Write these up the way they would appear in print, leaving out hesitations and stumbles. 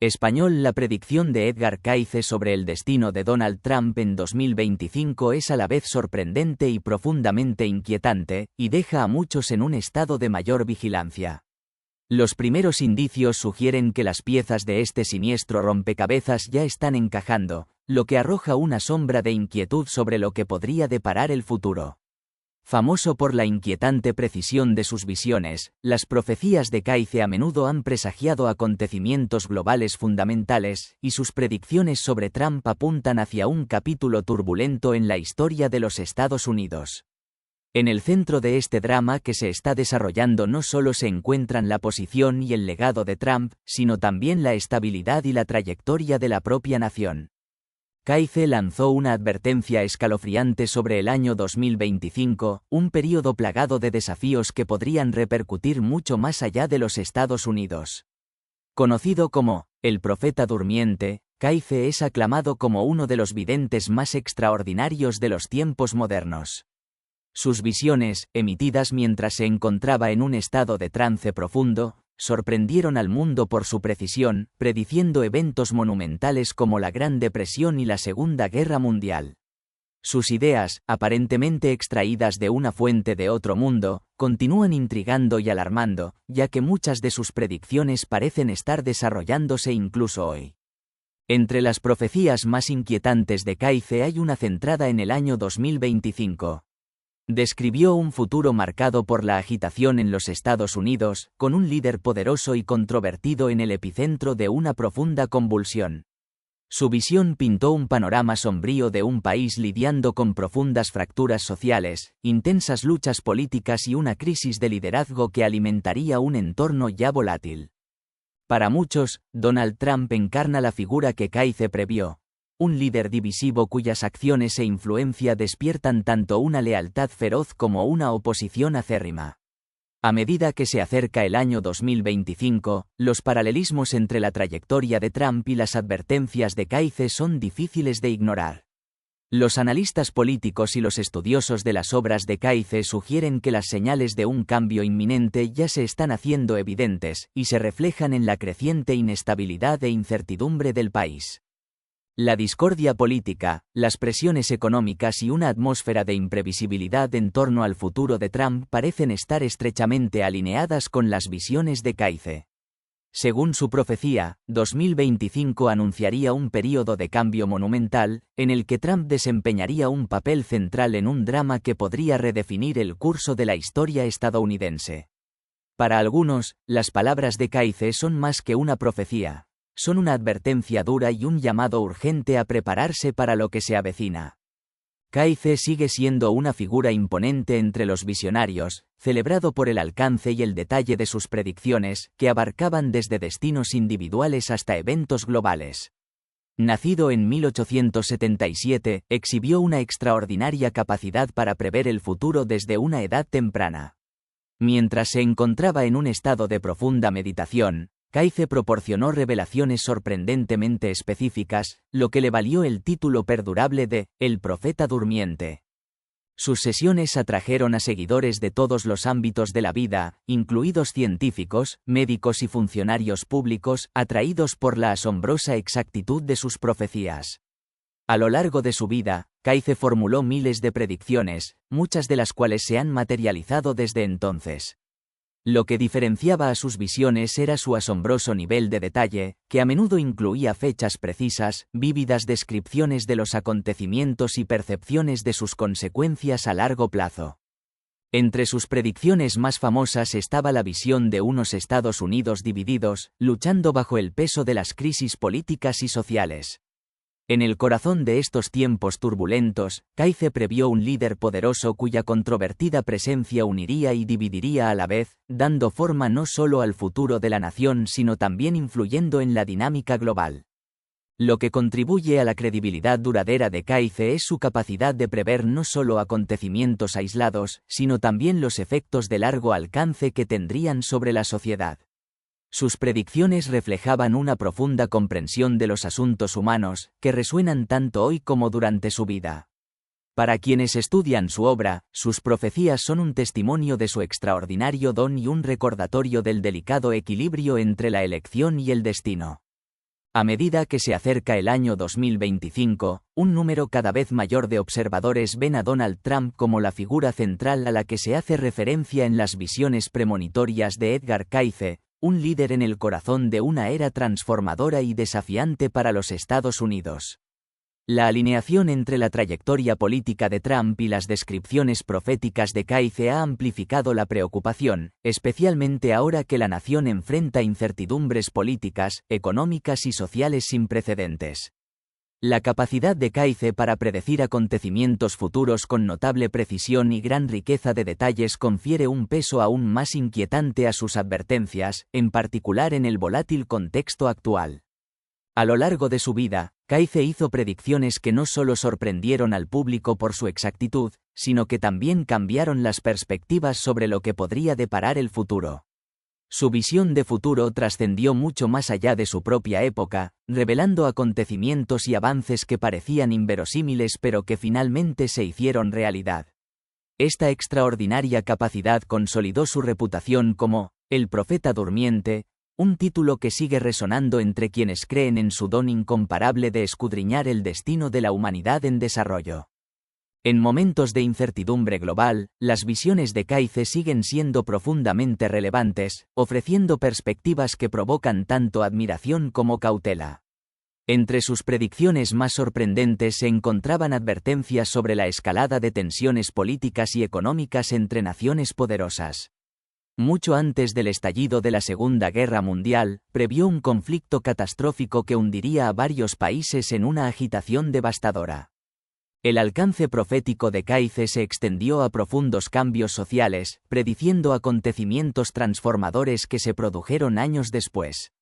Español. La predicción de Edgar Cayce sobre el destino de Donald Trump en 2025 es a la vez sorprendente y profundamente inquietante, y deja a muchos en un estado de mayor vigilancia. Los primeros indicios sugieren que las piezas de este siniestro rompecabezas ya están encajando, lo que arroja una sombra de inquietud sobre lo que podría deparar el futuro. Famoso por la inquietante precisión de sus visiones, las profecías de Cayce a menudo han presagiado acontecimientos globales fundamentales, y sus predicciones sobre Trump apuntan hacia un capítulo turbulento en la historia de los Estados Unidos. En el centro de este drama que se está desarrollando no solo se encuentran la posición y el legado de Trump, sino también la estabilidad y la trayectoria de la propia nación. Cayce lanzó una advertencia escalofriante sobre el año 2025, un período plagado de desafíos que podrían repercutir mucho más allá de los Estados Unidos. Conocido como el profeta durmiente, Cayce es aclamado como uno de los videntes más extraordinarios de los tiempos modernos. Sus visiones, emitidas mientras se encontraba en un estado de trance profundo, sorprendieron al mundo por su precisión, prediciendo eventos monumentales como la Gran Depresión y la Segunda Guerra Mundial. Sus ideas, aparentemente extraídas de una fuente de otro mundo, continúan intrigando y alarmando, ya que muchas de sus predicciones parecen estar desarrollándose incluso hoy. Entre las profecías más inquietantes de Cayce hay una centrada en el año 2025. Describió un futuro marcado por la agitación en los Estados Unidos, con un líder poderoso y controvertido en el epicentro de una profunda convulsión. Su visión pintó un panorama sombrío de un país lidiando con profundas fracturas sociales, intensas luchas políticas y una crisis de liderazgo que alimentaría un entorno ya volátil. Para muchos, Donald Trump encarna la figura que Cayce previó. Un líder divisivo cuyas acciones e influencia despiertan tanto una lealtad feroz como una oposición acérrima. A medida que se acerca el año 2025, los paralelismos entre la trayectoria de Trump y las advertencias de Cayce son difíciles de ignorar. Los analistas políticos y los estudiosos de las obras de Cayce sugieren que las señales de un cambio inminente ya se están haciendo evidentes, y se reflejan en la creciente inestabilidad e incertidumbre del país. La discordia política, las presiones económicas y una atmósfera de imprevisibilidad en torno al futuro de Trump parecen estar estrechamente alineadas con las visiones de Cayce. Según su profecía, 2025 anunciaría un período de cambio monumental, en el que Trump desempeñaría un papel central en un drama que podría redefinir el curso de la historia estadounidense. Para algunos, las palabras de Cayce son más que una profecía. Son una advertencia dura y un llamado urgente a prepararse para lo que se avecina. Cayce sigue siendo una figura imponente entre los visionarios, celebrado por el alcance y el detalle de sus predicciones, que abarcaban desde destinos individuales hasta eventos globales. Nacido en 1877, exhibió una extraordinaria capacidad para prever el futuro desde una edad temprana. Mientras se encontraba en un estado de profunda meditación, Cayce proporcionó revelaciones sorprendentemente específicas, lo que le valió el título perdurable de «El profeta durmiente». Sus sesiones atrajeron a seguidores de todos los ámbitos de la vida, incluidos científicos, médicos y funcionarios públicos, atraídos por la asombrosa exactitud de sus profecías. A lo largo de su vida, Cayce formuló miles de predicciones, muchas de las cuales se han materializado desde entonces. Lo que diferenciaba a sus visiones era su asombroso nivel de detalle, que a menudo incluía fechas precisas, vívidas descripciones de los acontecimientos y percepciones de sus consecuencias a largo plazo. Entre sus predicciones más famosas estaba la visión de unos Estados Unidos divididos, luchando bajo el peso de las crisis políticas y sociales. En el corazón de estos tiempos turbulentos, Cayce previó un líder poderoso cuya controvertida presencia uniría y dividiría a la vez, dando forma no solo al futuro de la nación sino también influyendo en la dinámica global. Lo que contribuye a la credibilidad duradera de Cayce es su capacidad de prever no solo acontecimientos aislados, sino también los efectos de largo alcance que tendrían sobre la sociedad. Sus predicciones reflejaban una profunda comprensión de los asuntos humanos, que resuenan tanto hoy como durante su vida. Para quienes estudian su obra, sus profecías son un testimonio de su extraordinario don y un recordatorio del delicado equilibrio entre la elección y el destino. A medida que se acerca el año 2025, un número cada vez mayor de observadores ven a Donald Trump como la figura central a la que se hace referencia en las visiones premonitorias de Edgar Cayce, un líder en el corazón de una era transformadora y desafiante para los Estados Unidos. La alineación entre la trayectoria política de Trump y las descripciones proféticas de Cayce ha amplificado la preocupación, especialmente ahora que la nación enfrenta incertidumbres políticas, económicas y sociales sin precedentes. La capacidad de Cayce para predecir acontecimientos futuros con notable precisión y gran riqueza de detalles confiere un peso aún más inquietante a sus advertencias, en particular en el volátil contexto actual. A lo largo de su vida, Cayce hizo predicciones que no solo sorprendieron al público por su exactitud, sino que también cambiaron las perspectivas sobre lo que podría deparar el futuro. Su visión de futuro trascendió mucho más allá de su propia época, revelando acontecimientos y avances que parecían inverosímiles pero que finalmente se hicieron realidad. Esta extraordinaria capacidad consolidó su reputación como «el profeta durmiente», un título que sigue resonando entre quienes creen en su don incomparable de escudriñar el destino de la humanidad en desarrollo. En momentos de incertidumbre global, las visiones de Cayce siguen siendo profundamente relevantes, ofreciendo perspectivas que provocan tanto admiración como cautela. Entre sus predicciones más sorprendentes se encontraban advertencias sobre la escalada de tensiones políticas y económicas entre naciones poderosas. Mucho antes del estallido de la Segunda Guerra Mundial, previó un conflicto catastrófico que hundiría a varios países en una agitación devastadora. El alcance profético de Cayce se extendió a profundos cambios sociales, prediciendo acontecimientos transformadores que se produjeron años después.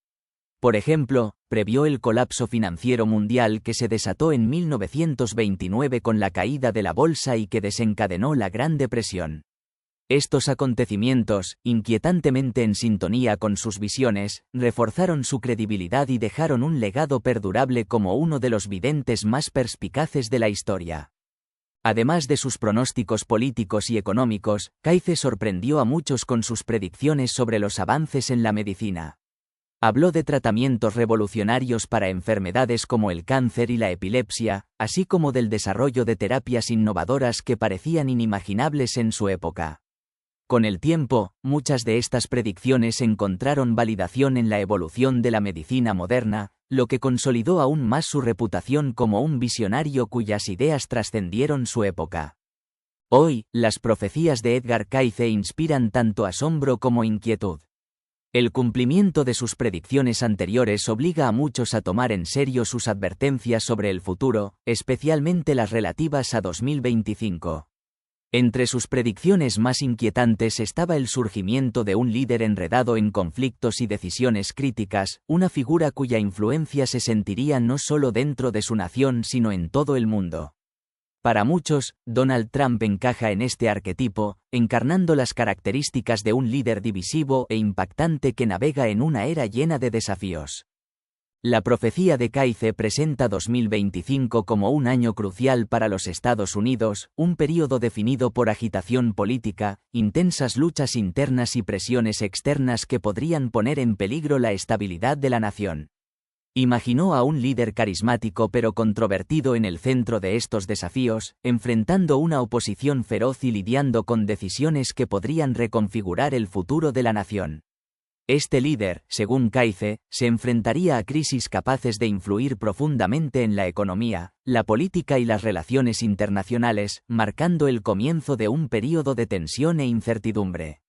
Por ejemplo, previó el colapso financiero mundial que se desató en 1929 con la caída de la bolsa y que desencadenó la Gran Depresión. Estos acontecimientos, inquietantemente en sintonía con sus visiones, reforzaron su credibilidad y dejaron un legado perdurable como uno de los videntes más perspicaces de la historia. Además de sus pronósticos políticos y económicos, Cayce sorprendió a muchos con sus predicciones sobre los avances en la medicina. Habló de tratamientos revolucionarios para enfermedades como el cáncer y la epilepsia, así como del desarrollo de terapias innovadoras que parecían inimaginables en su época. Con el tiempo, muchas de estas predicciones encontraron validación en la evolución de la medicina moderna, lo que consolidó aún más su reputación como un visionario cuyas ideas trascendieron su época. Hoy, las profecías de Edgar Cayce inspiran tanto asombro como inquietud. El cumplimiento de sus predicciones anteriores obliga a muchos a tomar en serio sus advertencias sobre el futuro, especialmente las relativas a 2025. Entre sus predicciones más inquietantes estaba el surgimiento de un líder enredado en conflictos y decisiones críticas, una figura cuya influencia se sentiría no solo dentro de su nación sino en todo el mundo. Para muchos, Donald Trump encaja en este arquetipo, encarnando las características de un líder divisivo e impactante que navega en una era llena de desafíos. La profecía de Cayce presenta 2025 como un año crucial para los Estados Unidos, un período definido por agitación política, intensas luchas internas y presiones externas que podrían poner en peligro la estabilidad de la nación. Imaginó a un líder carismático pero controvertido en el centro de estos desafíos, enfrentando una oposición feroz y lidiando con decisiones que podrían reconfigurar el futuro de la nación. Este líder, según Cayce, se enfrentaría a crisis capaces de influir profundamente en la economía, la política y las relaciones internacionales, marcando el comienzo de un período de tensión e incertidumbre.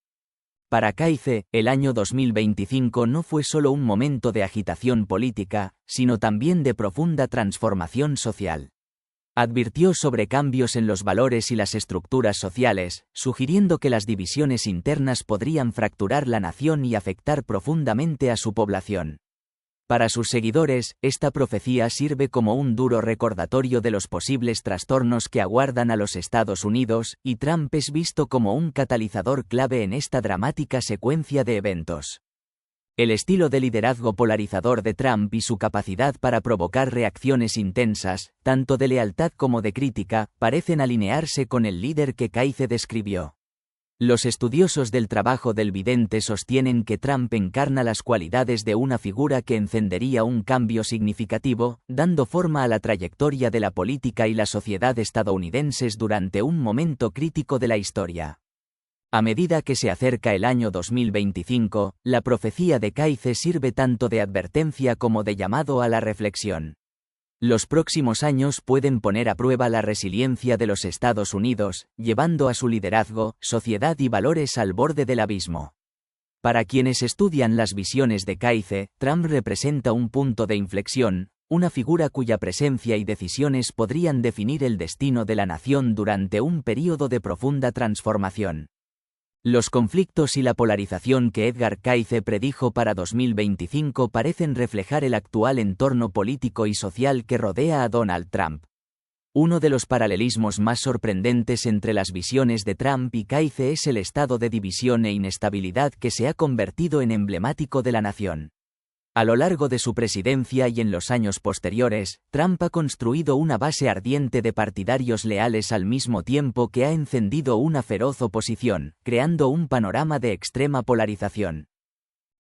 Para Cayce, el año 2025 no fue solo un momento de agitación política, sino también de profunda transformación social. Advirtió sobre cambios en los valores y las estructuras sociales, sugiriendo que las divisiones internas podrían fracturar la nación y afectar profundamente a su población. Para sus seguidores, esta profecía sirve como un duro recordatorio de los posibles trastornos que aguardan a los Estados Unidos, y Trump es visto como un catalizador clave en esta dramática secuencia de eventos. El estilo de liderazgo polarizador de Trump y su capacidad para provocar reacciones intensas, tanto de lealtad como de crítica, parecen alinearse con el líder que Cayce describió. Los estudiosos del trabajo del vidente sostienen que Trump encarna las cualidades de una figura que encendería un cambio significativo, dando forma a la trayectoria de la política y la sociedad estadounidenses durante un momento crítico de la historia. A medida que se acerca el año 2025, la profecía de Kaize sirve tanto de advertencia como de llamado a la reflexión. Los próximos años pueden poner a prueba la resiliencia de los Estados Unidos, llevando a su liderazgo, sociedad y valores al borde del abismo. Para quienes estudian las visiones de Kaize, Trump representa un punto de inflexión, una figura cuya presencia y decisiones podrían definir el destino de la nación durante un período de profunda transformación. Los conflictos y la polarización que Edgar Kaize predijo para 2025 parecen reflejar el actual entorno político y social que rodea a Donald Trump. Uno de los paralelismos más sorprendentes entre las visiones de Trump y Kaize es el estado de división e inestabilidad que se ha convertido en emblemático de la nación. A lo largo de su presidencia y en los años posteriores, Trump ha construido una base ardiente de partidarios leales al mismo tiempo que ha encendido una feroz oposición, creando un panorama de extrema polarización.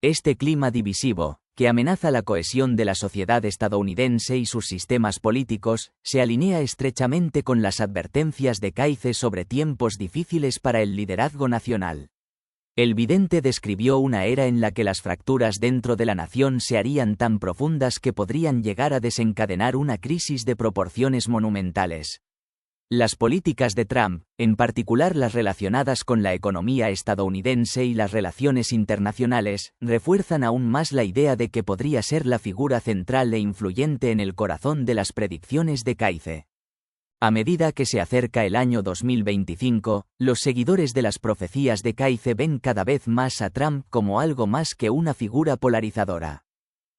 Este clima divisivo, que amenaza la cohesión de la sociedad estadounidense y sus sistemas políticos, se alinea estrechamente con las advertencias de Kaize sobre tiempos difíciles para el liderazgo nacional. El vidente describió una era en la que las fracturas dentro de la nación se harían tan profundas que podrían llegar a desencadenar una crisis de proporciones monumentales. Las políticas de Trump, en particular las relacionadas con la economía estadounidense y las relaciones internacionales, refuerzan aún más la idea de que podría ser la figura central e influyente en el corazón de las predicciones de Kaize. A medida que se acerca el año 2025, los seguidores de las profecías de Kaize ven cada vez más a Trump como algo más que una figura polarizadora.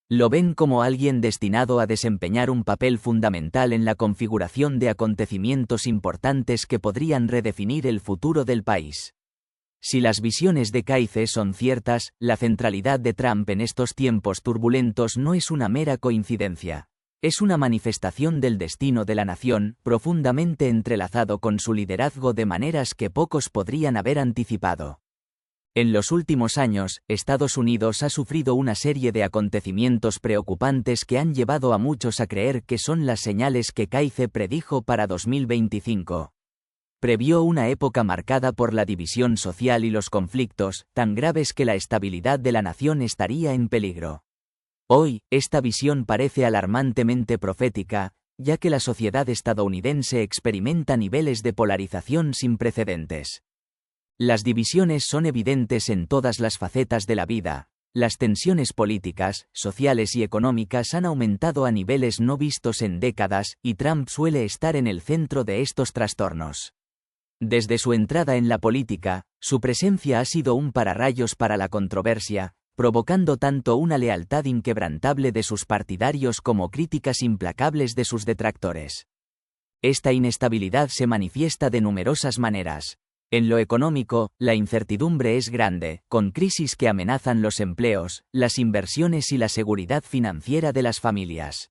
Lo ven como alguien destinado a desempeñar un papel fundamental en la configuración de acontecimientos importantes que podrían redefinir el futuro del país. Si las visiones de Kaize son ciertas, la centralidad de Trump en estos tiempos turbulentos no es una mera coincidencia. Es una manifestación del destino de la nación, profundamente entrelazado con su liderazgo de maneras que pocos podrían haber anticipado. En los últimos años, Estados Unidos ha sufrido una serie de acontecimientos preocupantes que han llevado a muchos a creer que son las señales que Kaize predijo para 2025. Previó una época marcada por la división social y los conflictos, tan graves que la estabilidad de la nación estaría en peligro. Hoy, esta visión parece alarmantemente profética, ya que la sociedad estadounidense experimenta niveles de polarización sin precedentes. Las divisiones son evidentes en todas las facetas de la vida. Las tensiones políticas, sociales y económicas han aumentado a niveles no vistos en décadas, y Trump suele estar en el centro de estos trastornos. Desde su entrada en la política, su presencia ha sido un pararrayos para la controversia, provocando tanto una lealtad inquebrantable de sus partidarios como críticas implacables de sus detractores. Esta inestabilidad se manifiesta de numerosas maneras. En lo económico, la incertidumbre es grande, con crisis que amenazan los empleos, las inversiones y la seguridad financiera de las familias.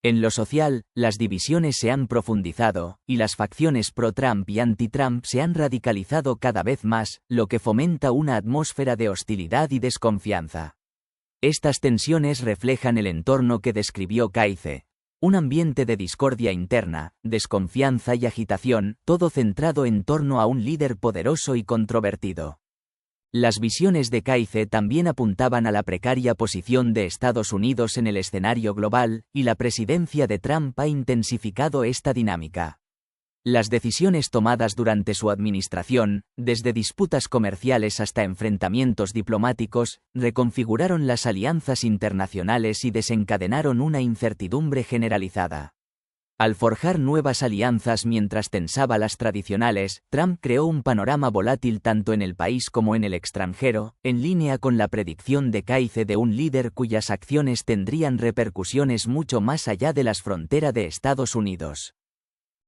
En lo social, las divisiones se han profundizado, y las facciones pro-Trump y anti-Trump se han radicalizado cada vez más, lo que fomenta una atmósfera de hostilidad y desconfianza. Estas tensiones reflejan el entorno que describió Kaize. Un ambiente de discordia interna, desconfianza y agitación, todo centrado en torno a un líder poderoso y controvertido. Las visiones de Kaize también apuntaban a la precaria posición de Estados Unidos en el escenario global, y la presidencia de Trump ha intensificado esta dinámica. Las decisiones tomadas durante su administración, desde disputas comerciales hasta enfrentamientos diplomáticos, reconfiguraron las alianzas internacionales y desencadenaron una incertidumbre generalizada. Al forjar nuevas alianzas mientras tensaba las tradicionales, Trump creó un panorama volátil tanto en el país como en el extranjero, en línea con la predicción de Kaize de un líder cuyas acciones tendrían repercusiones mucho más allá de las fronteras de Estados Unidos.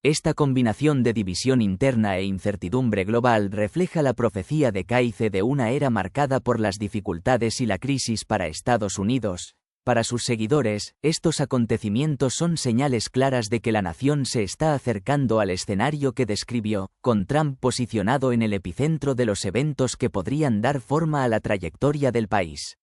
Esta combinación de división interna e incertidumbre global refleja la profecía de Kaize de una era marcada por las dificultades y la crisis para Estados Unidos, Para sus seguidores, estos acontecimientos son señales claras de que la nación se está acercando al escenario que describió, con Trump posicionado en el epicentro de los eventos que podrían dar forma a la trayectoria del país.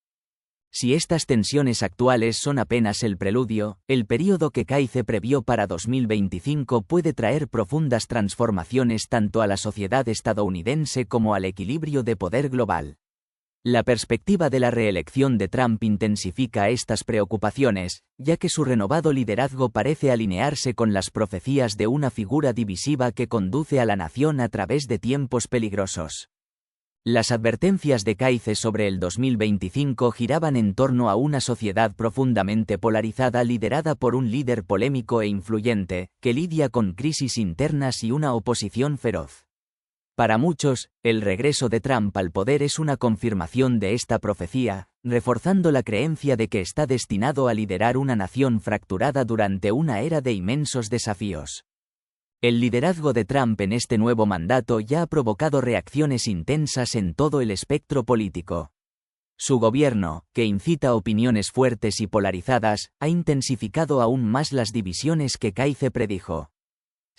Si estas tensiones actuales son apenas el preludio, el período que Kaife previó para 2025 puede traer profundas transformaciones tanto a la sociedad estadounidense como al equilibrio de poder global. La perspectiva de la reelección de Trump intensifica estas preocupaciones, ya que su renovado liderazgo parece alinearse con las profecías de una figura divisiva que conduce a la nación a través de tiempos peligrosos. Las advertencias de Kaife sobre el 2025 giraban en torno a una sociedad profundamente polarizada liderada por un líder polémico e influyente, que lidia con crisis internas y una oposición feroz. Para muchos, el regreso de Trump al poder es una confirmación de esta profecía, reforzando la creencia de que está destinado a liderar una nación fracturada durante una era de inmensos desafíos. El liderazgo de Trump en este nuevo mandato ya ha provocado reacciones intensas en todo el espectro político. Su gobierno, que incita opiniones fuertes y polarizadas, ha intensificado aún más las divisiones que Kaife predijo.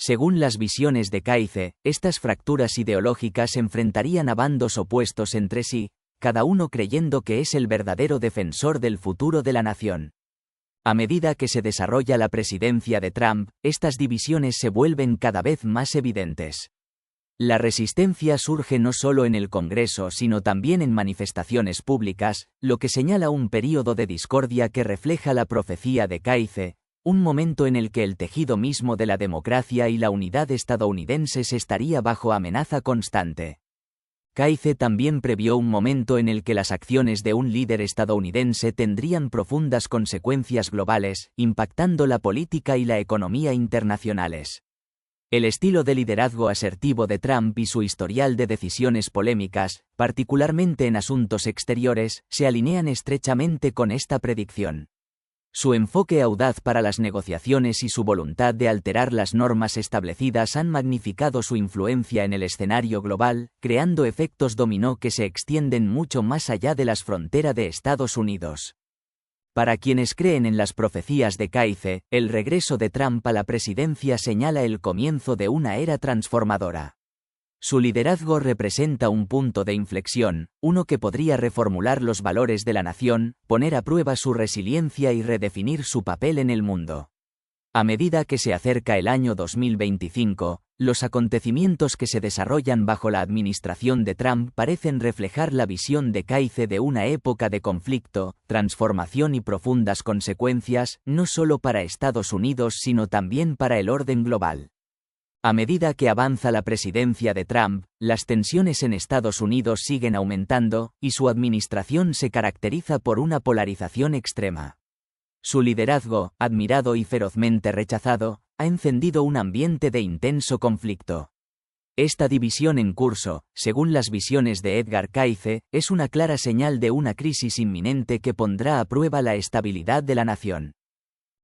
Según las visiones de Kaife, estas fracturas ideológicas enfrentarían a bandos opuestos entre sí, cada uno creyendo que es el verdadero defensor del futuro de la nación. A medida que se desarrolla la presidencia de Trump, estas divisiones se vuelven cada vez más evidentes. La resistencia surge no solo en el Congreso sino también en manifestaciones públicas, lo que señala un período de discordia que refleja la profecía de Kaife, un momento en el que el tejido mismo de la democracia y la unidad estadounidenses estaría bajo amenaza constante. Kaife también previó un momento en el que las acciones de un líder estadounidense tendrían profundas consecuencias globales, impactando la política y la economía internacionales. El estilo de liderazgo asertivo de Trump y su historial de decisiones polémicas, particularmente en asuntos exteriores, se alinean estrechamente con esta predicción. Su enfoque audaz para las negociaciones y su voluntad de alterar las normas establecidas han magnificado su influencia en el escenario global, creando efectos dominó que se extienden mucho más allá de las fronteras de Estados Unidos. Para quienes creen en las profecías de Kaife, el regreso de Trump a la presidencia señala el comienzo de una era transformadora. Su liderazgo representa un punto de inflexión, uno que podría reformular los valores de la nación, poner a prueba su resiliencia y redefinir su papel en el mundo. A medida que se acerca el año 2025, los acontecimientos que se desarrollan bajo la administración de Trump parecen reflejar la visión de Kaife de una época de conflicto, transformación y profundas consecuencias, no solo para Estados Unidos sino también para el orden global. A medida que avanza la presidencia de Trump, las tensiones en Estados Unidos siguen aumentando, y su administración se caracteriza por una polarización extrema. Su liderazgo, admirado y ferozmente rechazado, ha encendido un ambiente de intenso conflicto. Esta división en curso, según las visiones de Edgar Kaife, es una clara señal de una crisis inminente que pondrá a prueba la estabilidad de la nación.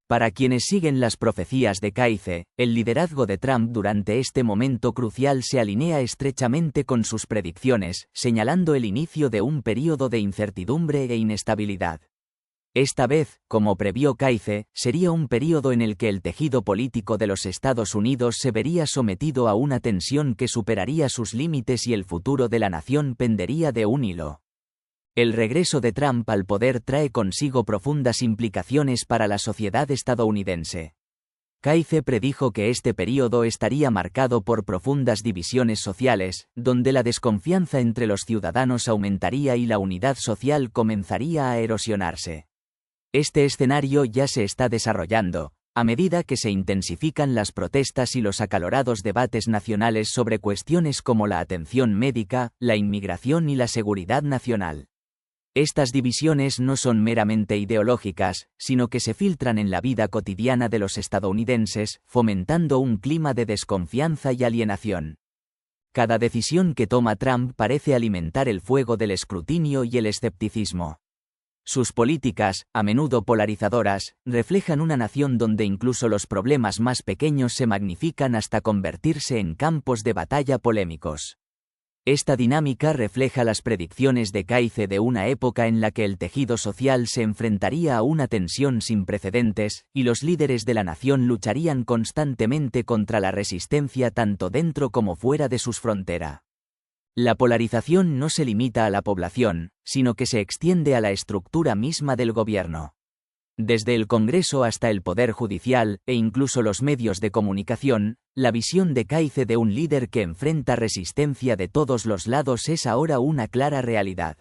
Para quienes siguen las profecías de Kaife, el liderazgo de Trump durante este momento crucial se alinea estrechamente con sus predicciones, señalando el inicio de un período de incertidumbre e inestabilidad. Esta vez, como previó Kaife, sería un período en el que el tejido político de los Estados Unidos se vería sometido a una tensión que superaría sus límites y el futuro de la nación pendería de un hilo. El regreso de Trump al poder trae consigo profundas implicaciones para la sociedad estadounidense. Kaife predijo que este período estaría marcado por profundas divisiones sociales, donde la desconfianza entre los ciudadanos aumentaría y la unidad social comenzaría a erosionarse. Este escenario ya se está desarrollando, a medida que se intensifican las protestas y los acalorados debates nacionales sobre cuestiones como la atención médica, la inmigración y la seguridad nacional. Estas divisiones no son meramente ideológicas, sino que se filtran en la vida cotidiana de los estadounidenses, fomentando un clima de desconfianza y alienación. Cada decisión que toma Trump parece alimentar el fuego del escrutinio y el escepticismo. Sus políticas, a menudo polarizadoras, reflejan una nación donde incluso los problemas más pequeños se magnifican hasta convertirse en campos de batalla polémicos. Esta dinámica refleja las predicciones de Keife de una época en la que el tejido social se enfrentaría a una tensión sin precedentes, y los líderes de la nación lucharían constantemente contra la resistencia tanto dentro como fuera de sus fronteras. La polarización no se limita a la población, sino que se extiende a la estructura misma del gobierno. Desde el Congreso hasta el Poder Judicial, e incluso los medios de comunicación, la visión de Keife de un líder que enfrenta resistencia de todos los lados es ahora una clara realidad.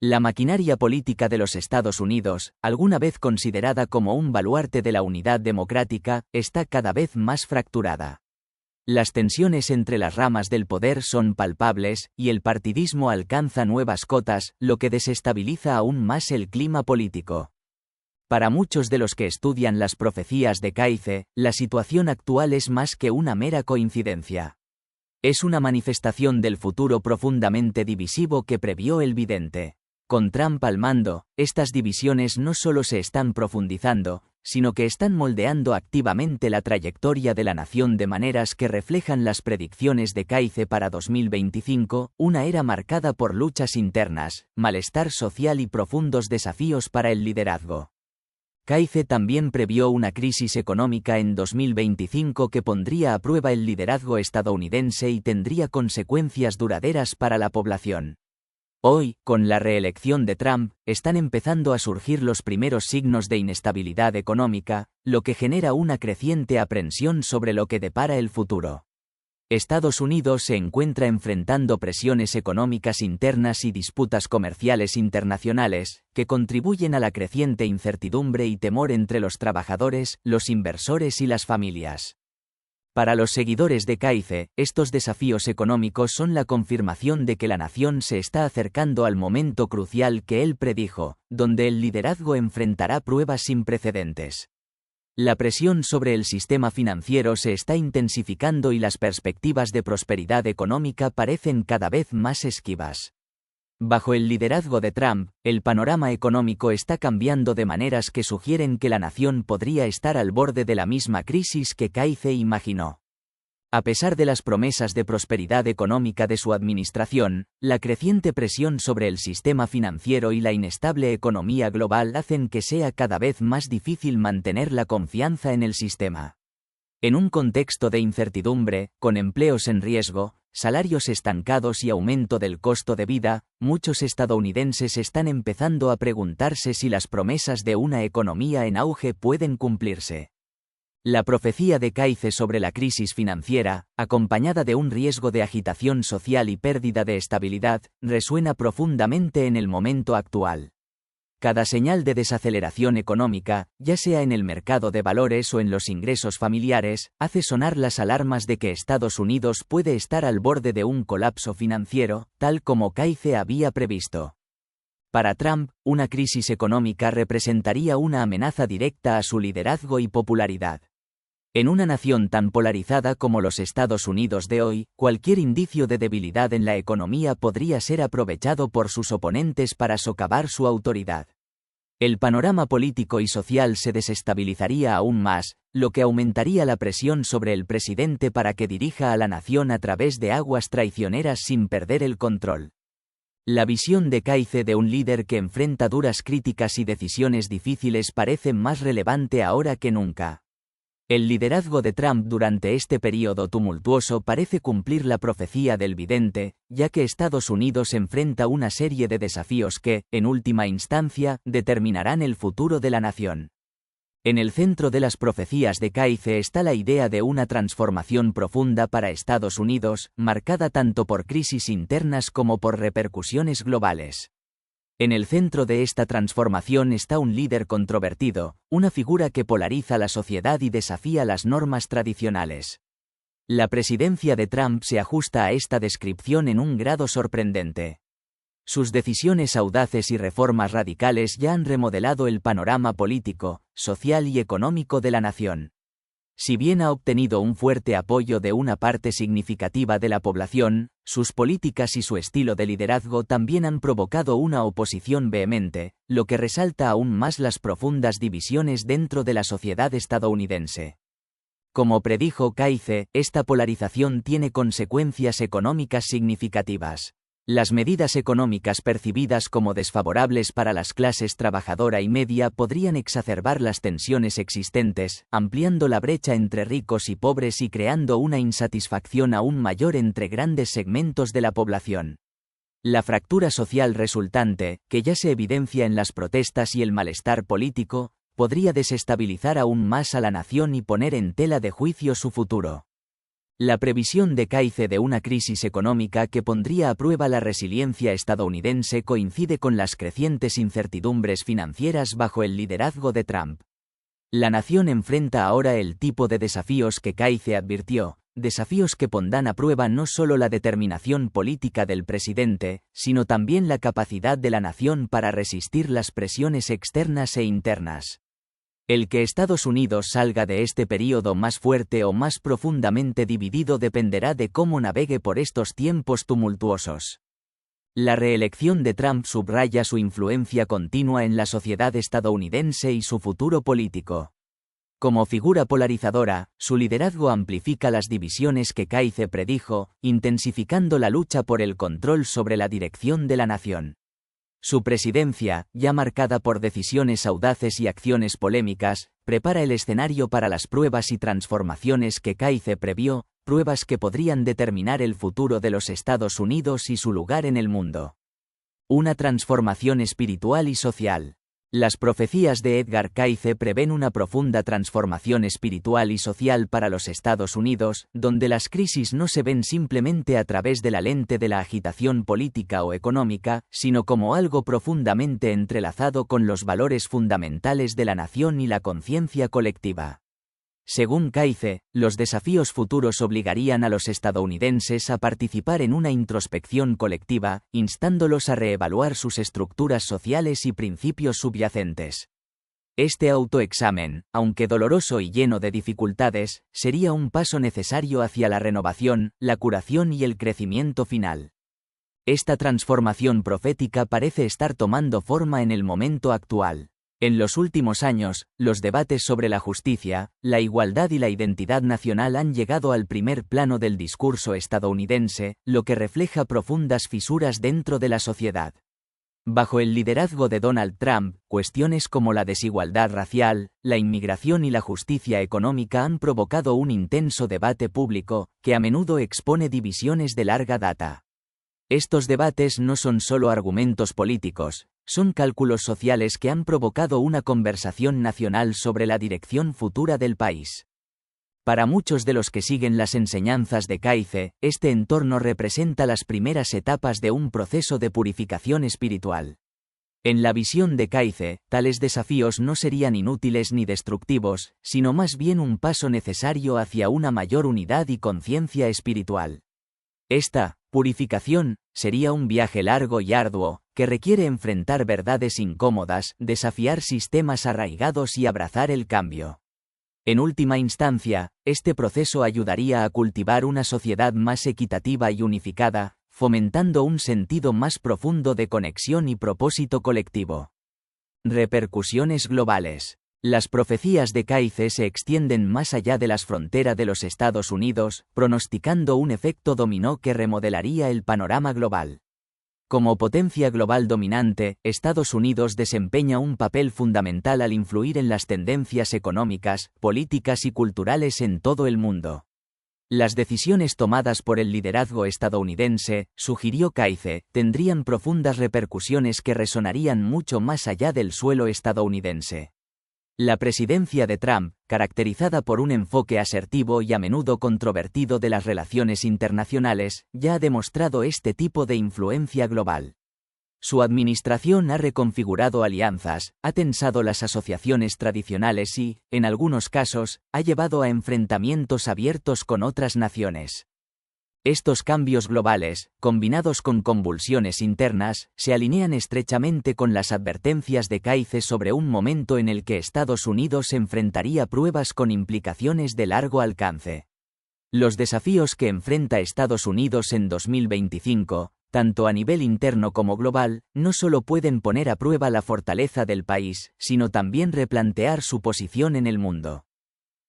La maquinaria política de los Estados Unidos, alguna vez considerada como un baluarte de la unidad democrática, está cada vez más fracturada. Las tensiones entre las ramas del poder son palpables, y el partidismo alcanza nuevas cotas, lo que desestabiliza aún más el clima político. Para muchos de los que estudian las profecías de Keife, la situación actual es más que una mera coincidencia. Es una manifestación del futuro profundamente divisivo que previó el vidente. Con Trump al mando, estas divisiones no solo se están profundizando, sino que están moldeando activamente la trayectoria de la nación de maneras que reflejan las predicciones de Keife para 2025, una era marcada por luchas internas, malestar social y profundos desafíos para el liderazgo. Keife también previó una crisis económica en 2025 que pondría a prueba el liderazgo estadounidense y tendría consecuencias duraderas para la población. Hoy, con la reelección de Trump, están empezando a surgir los primeros signos de inestabilidad económica, lo que genera una creciente aprensión sobre lo que depara el futuro. Estados Unidos se encuentra enfrentando presiones económicas internas y disputas comerciales internacionales, que contribuyen a la creciente incertidumbre y temor entre los trabajadores, los inversores y las familias. Para los seguidores de Keife, estos desafíos económicos son la confirmación de que la nación se está acercando al momento crucial que él predijo, donde el liderazgo enfrentará pruebas sin precedentes. La presión sobre el sistema financiero se está intensificando y las perspectivas de prosperidad económica parecen cada vez más esquivas. Bajo el liderazgo de Trump, el panorama económico está cambiando de maneras que sugieren que la nación podría estar al borde de la misma crisis que Keife imaginó. A pesar de las promesas de prosperidad económica de su administración, la creciente presión sobre el sistema financiero y la inestable economía global hacen que sea cada vez más difícil mantener la confianza en el sistema. En un contexto de incertidumbre, con empleos en riesgo, salarios estancados y aumento del costo de vida, muchos estadounidenses están empezando a preguntarse si las promesas de una economía en auge pueden cumplirse. La profecía de Keife sobre la crisis financiera, acompañada de un riesgo de agitación social y pérdida de estabilidad, resuena profundamente en el momento actual. Cada señal de desaceleración económica, ya sea en el mercado de valores o en los ingresos familiares, hace sonar las alarmas de que Estados Unidos puede estar al borde de un colapso financiero, tal como Keife había previsto. Para Trump, una crisis económica representaría una amenaza directa a su liderazgo y popularidad. En una nación tan polarizada como los Estados Unidos de hoy, cualquier indicio de debilidad en la economía podría ser aprovechado por sus oponentes para socavar su autoridad. El panorama político y social se desestabilizaría aún más, lo que aumentaría la presión sobre el presidente para que dirija a la nación a través de aguas traicioneras sin perder el control. La visión de Keife de un líder que enfrenta duras críticas y decisiones difíciles parece más relevante ahora que nunca. El liderazgo de Trump durante este período tumultuoso parece cumplir la profecía del vidente, ya que Estados Unidos enfrenta una serie de desafíos que, en última instancia, determinarán el futuro de la nación. En el centro de las profecías de Keife está la idea de una transformación profunda para Estados Unidos, marcada tanto por crisis internas como por repercusiones globales. En el centro de esta transformación está un líder controvertido, una figura que polariza la sociedad y desafía las normas tradicionales. La presidencia de Trump se ajusta a esta descripción en un grado sorprendente. Sus decisiones audaces y reformas radicales ya han remodelado el panorama político, social y económico de la nación. Si bien ha obtenido un fuerte apoyo de una parte significativa de la población, sus políticas y su estilo de liderazgo también han provocado una oposición vehemente, lo que resalta aún más las profundas divisiones dentro de la sociedad estadounidense. Como predijo Kaize, esta polarización tiene consecuencias económicas significativas. Las medidas económicas percibidas como desfavorables para las clases trabajadora y media podrían exacerbar las tensiones existentes, ampliando la brecha entre ricos y pobres y creando una insatisfacción aún mayor entre grandes segmentos de la población. La fractura social resultante, que ya se evidencia en las protestas y el malestar político, podría desestabilizar aún más a la nación y poner en tela de juicio su futuro. La previsión de Kaize de una crisis económica que pondría a prueba la resiliencia estadounidense coincide con las crecientes incertidumbres financieras bajo el liderazgo de Trump. La nación enfrenta ahora el tipo de desafíos que Kaize advirtió, desafíos que pondrán a prueba no solo la determinación política del presidente, sino también la capacidad de la nación para resistir las presiones externas e internas. El que Estados Unidos salga de este período más fuerte o más profundamente dividido dependerá de cómo navegue por estos tiempos tumultuosos. La reelección de Trump subraya su influencia continua en la sociedad estadounidense y su futuro político. Como figura polarizadora, su liderazgo amplifica las divisiones que Kaize predijo, intensificando la lucha por el control sobre la dirección de la nación. Su presidencia, ya marcada por decisiones audaces y acciones polémicas, prepara el escenario para las pruebas y transformaciones que Kaize previó, pruebas que podrían determinar el futuro de los Estados Unidos y su lugar en el mundo. Una transformación espiritual y social. Las profecías de Edgar Kaize prevén una profunda transformación espiritual y social para los Estados Unidos, donde las crisis no se ven simplemente a través de la lente de la agitación política o económica, sino como algo profundamente entrelazado con los valores fundamentales de la nación y la conciencia colectiva. Según Kaize, los desafíos futuros obligarían a los estadounidenses a participar en una introspección colectiva, instándolos a reevaluar sus estructuras sociales y principios subyacentes. Este autoexamen, aunque doloroso y lleno de dificultades, sería un paso necesario hacia la renovación, la curación y el crecimiento final. Esta transformación profética parece estar tomando forma en el momento actual. En los últimos años, los debates sobre la justicia, la igualdad y la identidad nacional han llegado al primer plano del discurso estadounidense, lo que refleja profundas fisuras dentro de la sociedad. Bajo el liderazgo de Donald Trump, cuestiones como la desigualdad racial, la inmigración y la justicia económica han provocado un intenso debate público, que a menudo expone divisiones de larga data. Estos debates no son solo argumentos políticos, son cálculos sociales que han provocado una conversación nacional sobre la dirección futura del país. Para muchos de los que siguen las enseñanzas de Kaize, este entorno representa las primeras etapas de un proceso de purificación espiritual. En la visión de Kaize, tales desafíos no serían inútiles ni destructivos, sino más bien un paso necesario hacia una mayor unidad y conciencia espiritual. Esta purificación sería un viaje largo y arduo, que requiere enfrentar verdades incómodas, desafiar sistemas arraigados y abrazar el cambio. En última instancia, este proceso ayudaría a cultivar una sociedad más equitativa y unificada, fomentando un sentido más profundo de conexión y propósito colectivo. Repercusiones globales. Las profecías de Kaize se extienden más allá de las fronteras de los Estados Unidos, pronosticando un efecto dominó que remodelaría el panorama global. Como potencia global dominante, Estados Unidos desempeña un papel fundamental al influir en las tendencias económicas, políticas y culturales en todo el mundo. Las decisiones tomadas por el liderazgo estadounidense, sugirió Kaize, tendrían profundas repercusiones que resonarían mucho más allá del suelo estadounidense. La presidencia de Trump, caracterizada por un enfoque asertivo y a menudo controvertido de las relaciones internacionales, ya ha demostrado este tipo de influencia global. Su administración ha reconfigurado alianzas, ha tensado las asociaciones tradicionales y, en algunos casos, ha llevado a enfrentamientos abiertos con otras naciones. Estos cambios globales, combinados con convulsiones internas, se alinean estrechamente con las advertencias de Kaize sobre un momento en el que Estados Unidos enfrentaría pruebas con implicaciones de largo alcance. Los desafíos que enfrenta Estados Unidos en 2025, tanto a nivel interno como global, no solo pueden poner a prueba la fortaleza del país, sino también replantear su posición en el mundo.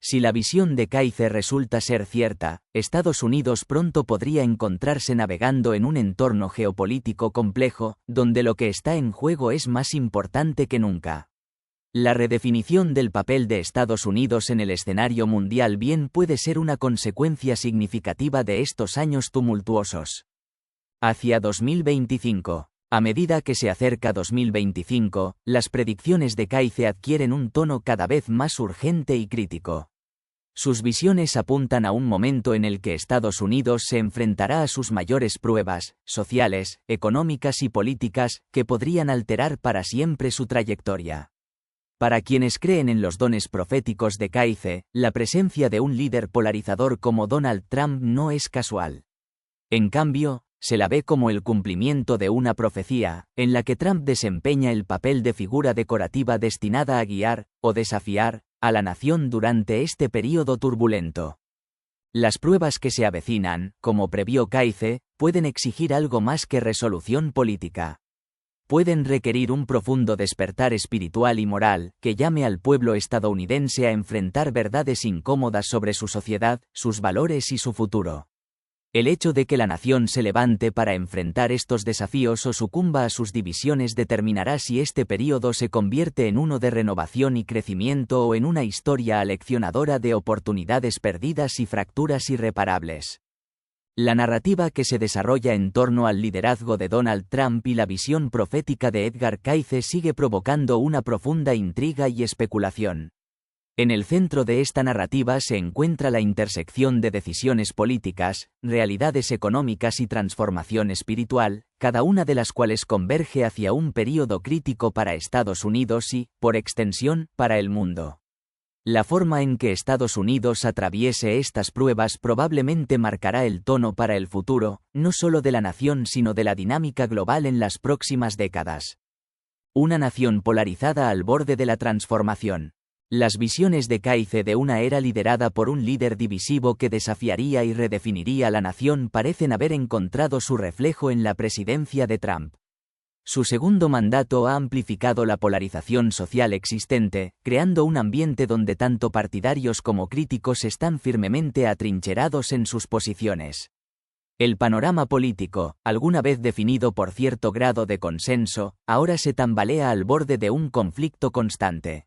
Si la visión de Kaize resulta ser cierta, Estados Unidos pronto podría encontrarse navegando en un entorno geopolítico complejo, donde lo que está en juego es más importante que nunca. La redefinición del papel de Estados Unidos en el escenario mundial bien puede ser una consecuencia significativa de estos años tumultuosos. Hacia 2025. A medida que se acerca 2025, las predicciones de Kaize adquieren un tono cada vez más urgente y crítico. Sus visiones apuntan a un momento en el que Estados Unidos se enfrentará a sus mayores pruebas, sociales, económicas y políticas, que podrían alterar para siempre su trayectoria. Para quienes creen en los dones proféticos de Kaize, la presencia de un líder polarizador como Donald Trump no es casual. En cambio, se la ve como el cumplimiento de una profecía, en la que Trump desempeña el papel de figura decorativa destinada a guiar, o desafiar, a la nación durante este período turbulento. Las pruebas que se avecinan, como previó Kaize, pueden exigir algo más que resolución política. Pueden requerir un profundo despertar espiritual y moral, que llame al pueblo estadounidense a enfrentar verdades incómodas sobre su sociedad, sus valores y su futuro. El hecho de que la nación se levante para enfrentar estos desafíos o sucumba a sus divisiones determinará si este período se convierte en uno de renovación y crecimiento o en una historia aleccionadora de oportunidades perdidas y fracturas irreparables. La narrativa que se desarrolla en torno al liderazgo de Donald Trump y la visión profética de Edgar Cayce sigue provocando una profunda intriga y especulación. En el centro de esta narrativa se encuentra la intersección de decisiones políticas, realidades económicas y transformación espiritual, cada una de las cuales converge hacia un período crítico para Estados Unidos y, por extensión, para el mundo. La forma en que Estados Unidos atraviese estas pruebas probablemente marcará el tono para el futuro, no solo de la nación sino de la dinámica global en las próximas décadas. Una nación polarizada al borde de la transformación. Las visiones de Cayce de una era liderada por un líder divisivo que desafiaría y redefiniría la nación parecen haber encontrado su reflejo en la presidencia de Trump. Su segundo mandato ha amplificado la polarización social existente, creando un ambiente donde tanto partidarios como críticos están firmemente atrincherados en sus posiciones. El panorama político, alguna vez definido por cierto grado de consenso, ahora se tambalea al borde de un conflicto constante.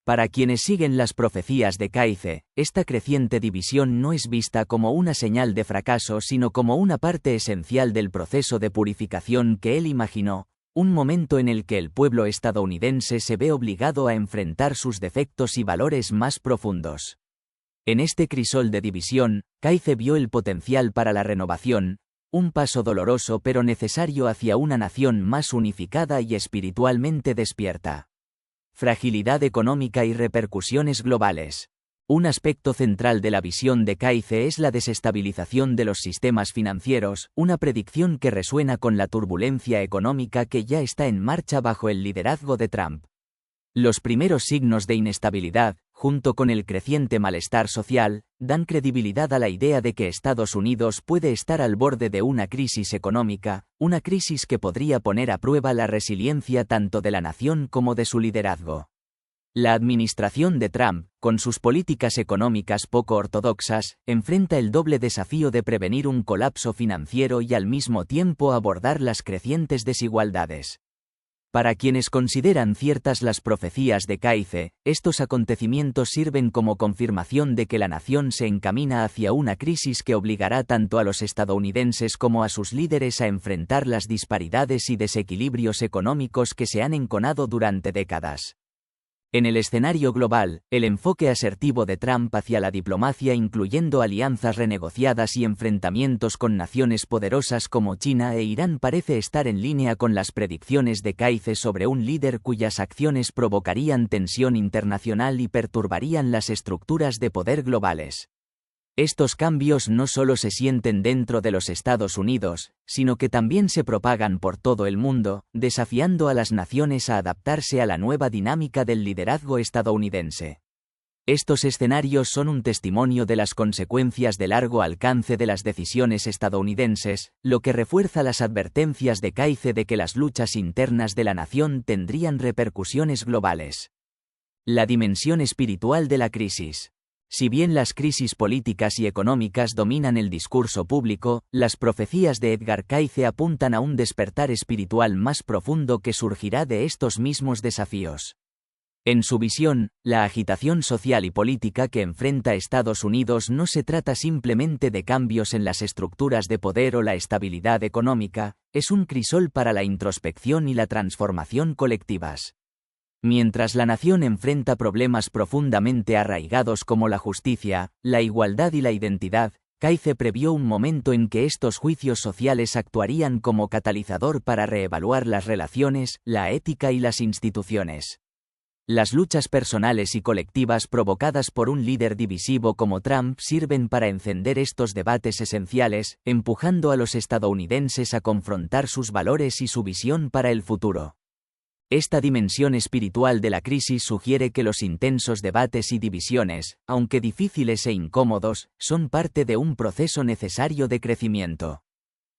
Para quienes siguen las profecías de Cayce, esta creciente división no es vista como una señal de fracaso sino como una parte esencial del proceso de purificación que él imaginó, un momento en el que el pueblo estadounidense se ve obligado a enfrentar sus defectos y valores más profundos. En este crisol de división, Cayce vio el potencial para la renovación, un paso doloroso pero necesario hacia una nación más unificada y espiritualmente despierta. Fragilidad económica y repercusiones globales. Un aspecto central de la visión de Cayce es la desestabilización de los sistemas financieros, una predicción que resuena con la turbulencia económica que ya está en marcha bajo el liderazgo de Trump. Los primeros signos de inestabilidad, junto con el creciente malestar social, dan credibilidad a la idea de que Estados Unidos puede estar al borde de una crisis económica, una crisis que podría poner a prueba la resiliencia tanto de la nación como de su liderazgo. La administración de Trump, con sus políticas económicas poco ortodoxas, enfrenta el doble desafío de prevenir un colapso financiero y al mismo tiempo abordar las crecientes desigualdades. Para quienes consideran ciertas las profecías de Cayce, estos acontecimientos sirven como confirmación de que la nación se encamina hacia una crisis que obligará tanto a los estadounidenses como a sus líderes a enfrentar las disparidades y desequilibrios económicos que se han enconado durante décadas. En el escenario global, el enfoque asertivo de Trump hacia la diplomacia, incluyendo alianzas renegociadas y enfrentamientos con naciones poderosas como China e Irán, parece estar en línea con las predicciones de Cayce sobre un líder cuyas acciones provocarían tensión internacional y perturbarían las estructuras de poder globales. Estos cambios no solo se sienten dentro de los Estados Unidos, sino que también se propagan por todo el mundo, desafiando a las naciones a adaptarse a la nueva dinámica del liderazgo estadounidense. Estos escenarios son un testimonio de las consecuencias de largo alcance de las decisiones estadounidenses, lo que refuerza las advertencias de Cayce de que las luchas internas de la nación tendrían repercusiones globales. La dimensión espiritual de la crisis. Si bien las crisis políticas y económicas dominan el discurso público, las profecías de Edgar Cayce apuntan a un despertar espiritual más profundo que surgirá de estos mismos desafíos. En su visión, la agitación social y política que enfrenta Estados Unidos no se trata simplemente de cambios en las estructuras de poder o la estabilidad económica, es un crisol para la introspección y la transformación colectivas. Mientras la nación enfrenta problemas profundamente arraigados como la justicia, la igualdad y la identidad, Cayce previó un momento en que estos juicios sociales actuarían como catalizador para reevaluar las relaciones, la ética y las instituciones. Las luchas personales y colectivas provocadas por un líder divisivo como Trump sirven para encender estos debates esenciales, empujando a los estadounidenses a confrontar sus valores y su visión para el futuro. Esta dimensión espiritual de la crisis sugiere que los intensos debates y divisiones, aunque difíciles e incómodos, son parte de un proceso necesario de crecimiento.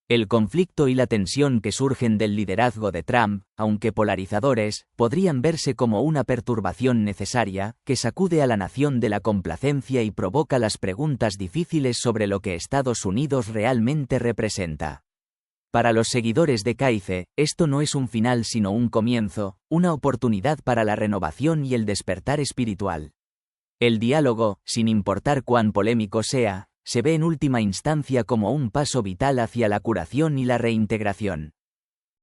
El conflicto y la tensión que surgen del liderazgo de Trump, aunque polarizadores, podrían verse como una perturbación necesaria, que sacude a la nación de la complacencia y provoca las preguntas difíciles sobre lo que Estados Unidos realmente representa. Para los seguidores de Cayce, esto no es un final sino un comienzo, una oportunidad para la renovación y el despertar espiritual. El diálogo, sin importar cuán polémico sea, se ve en última instancia como un paso vital hacia la curación y la reintegración.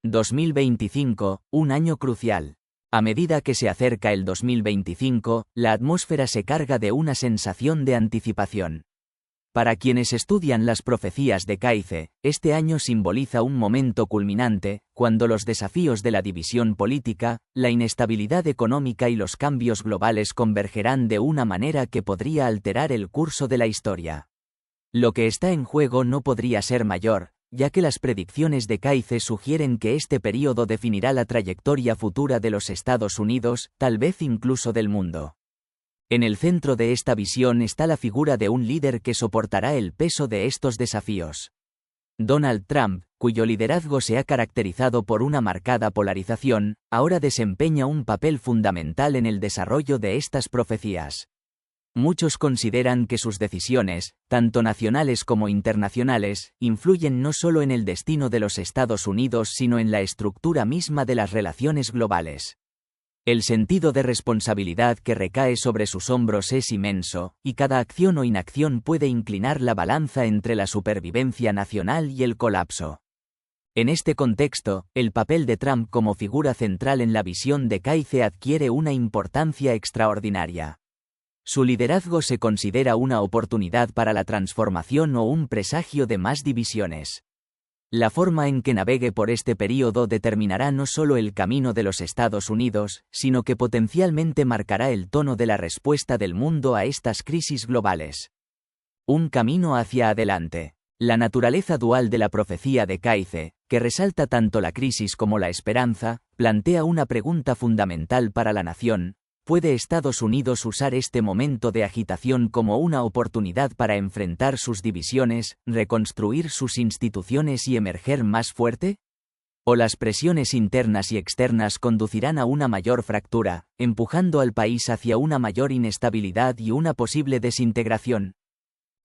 2025, un año crucial. A medida que se acerca el 2025, la atmósfera se carga de una sensación de anticipación. Para quienes estudian las profecías de Cayce, este año simboliza un momento culminante, cuando los desafíos de la división política, la inestabilidad económica y los cambios globales convergerán de una manera que podría alterar el curso de la historia. Lo que está en juego no podría ser mayor, ya que las predicciones de Cayce sugieren que este período definirá la trayectoria futura de los Estados Unidos, tal vez incluso del mundo. En el centro de esta visión está la figura de un líder que soportará el peso de estos desafíos. Donald Trump, cuyo liderazgo se ha caracterizado por una marcada polarización, ahora desempeña un papel fundamental en el desarrollo de estas profecías. Muchos consideran que sus decisiones, tanto nacionales como internacionales, influyen no solo en el destino de los Estados Unidos sino en la estructura misma de las relaciones globales. El sentido de responsabilidad que recae sobre sus hombros es inmenso, y cada acción o inacción puede inclinar la balanza entre la supervivencia nacional y el colapso. En este contexto, el papel de Trump como figura central en la visión de Cayce adquiere una importancia extraordinaria. Su liderazgo se considera una oportunidad para la transformación o un presagio de más divisiones. La forma en que navegue por este período determinará no solo el camino de los Estados Unidos, sino que potencialmente marcará el tono de la respuesta del mundo a estas crisis globales. Un camino hacia adelante. La naturaleza dual de la profecía de Cayce, que resalta tanto la crisis como la esperanza, plantea una pregunta fundamental para la nación. ¿Puede Estados Unidos usar este momento de agitación como una oportunidad para enfrentar sus divisiones, reconstruir sus instituciones y emerger más fuerte? ¿O las presiones internas y externas conducirán a una mayor fractura, empujando al país hacia una mayor inestabilidad y una posible desintegración?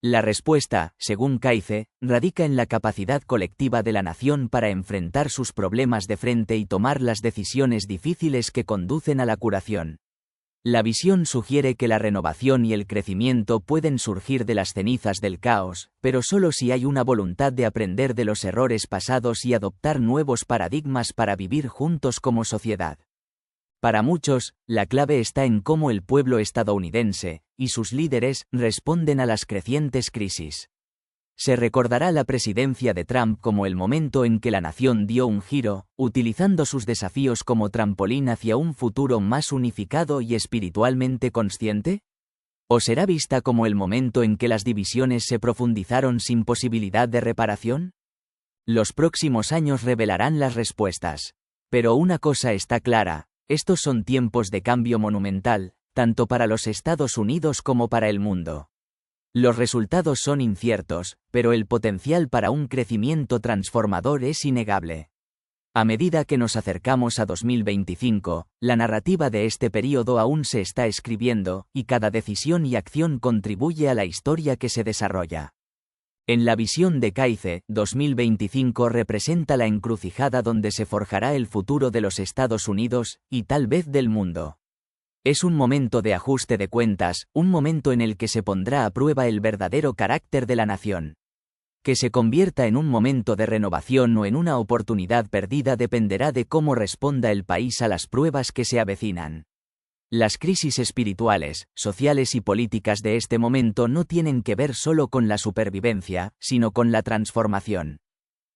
La respuesta, según Cayce, radica en la capacidad colectiva de la nación para enfrentar sus problemas de frente y tomar las decisiones difíciles que conducen a la curación. La visión sugiere que la renovación y el crecimiento pueden surgir de las cenizas del caos, pero solo si hay una voluntad de aprender de los errores pasados y adoptar nuevos paradigmas para vivir juntos como sociedad. Para muchos, la clave está en cómo el pueblo estadounidense, y sus líderes, responden a las crecientes crisis. Se recordará la presidencia de Trump como el momento en que la nación dio un giro, utilizando sus desafíos como trampolín hacia un futuro más unificado y espiritualmente consciente? ¿O será vista como el momento en que las divisiones se profundizaron sin posibilidad de reparación? Los próximos años revelarán las respuestas. Pero una cosa está clara, estos son tiempos de cambio monumental, tanto para los Estados Unidos como para el mundo. Los resultados son inciertos, pero el potencial para un crecimiento transformador es innegable. A medida que nos acercamos a 2025, la narrativa de este período aún se está escribiendo, y cada decisión y acción contribuye a la historia que se desarrolla. En la visión de Kaize, 2025 representa la encrucijada donde se forjará el futuro de los Estados Unidos, y tal vez del mundo. Es un momento de ajuste de cuentas, un momento en el que se pondrá a prueba el verdadero carácter de la nación. Que se convierta en un momento de renovación o en una oportunidad perdida dependerá de cómo responda el país a las pruebas que se avecinan. Las crisis espirituales, sociales y políticas de este momento no tienen que ver solo con la supervivencia, sino con la transformación.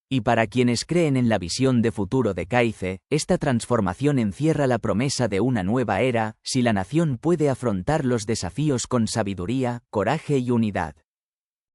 Y para quienes creen en la visión de futuro de Kaize, esta transformación encierra la promesa de una nueva era, si la nación puede afrontar los desafíos con sabiduría, coraje y unidad.